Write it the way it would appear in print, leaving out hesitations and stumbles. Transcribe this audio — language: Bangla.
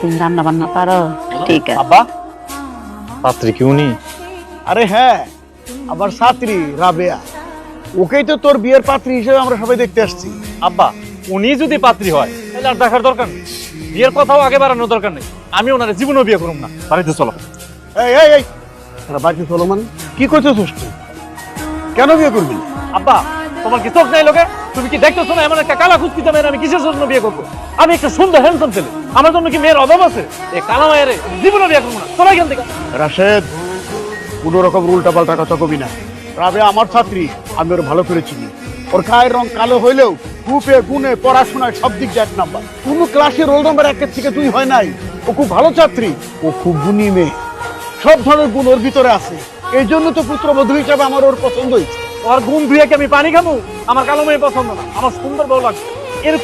তুমি রান্না বান্না পারো? ঠিক আছে। আব্বা পাত্রী কি উনি? আরে হ্যাঁ, আমার ছাত্রী রাবেয়া, ওকেই তো তোর বিয়ের পাত্রী হিসেবে আমরা সবাই দেখতে আসছি। আব্বা উনি যদি পাত্রী হয় তাহলে আর দেখার দরকার নেই, বিয়ের কথাও আগে বাড়ানোর দরকার নেই। আমি ওনারে জীবনেও বিয়ে করুম না। বাড়িতে চলো। এই এই এই তোরা বাড়িতে চলো মানে কি করতেছিস তুই? কেন বিয়ে করবি? আব্বা তোমার কি চোখ নাই লোকে? তুমি কি দেখতেছো না এমন একটা কালা কুচকিটা মেয়ের আমি কিসের জন্য বিয়ে করবো? আমি একটা সুন্দর হ্যান্ডসাম ছেলে, আমার জন্য কি মেয়ের অভাব আছে? এই কালা মায়ের জীবনে বিয়ে করবো না। চলো এখান থেকে। রাশেদ, কোনো রকম উল্টা পাল্টা কথা কবি না। রাবেয়া আমার ছাত্রী, আমি ওর ভালো করে চিনি। ওর গায়ের রং কালো হইলেও রূপে গুণে পড়াশোনায় সব দিক দিয়ে 1 নাম্বার। কোনো ক্লাসে রোল নাম্বার 1 থেকে 2 হয় নাই। ও খুব ভালো ছাত্রী, ও খুব গুণী মেয়ে, সব ধরনের গুণ ওর ভিতরে আছে। এই জন্য তো পুত্রবধূ হিসাবে আমার ওর পছন্দ হয়েছে। ওর গুণ ধুয়ে কি আমি পানি খাবো? আমার কালো মেয়ে পছন্দ না, আমার সুন্দর বউ লাগবে। এরকম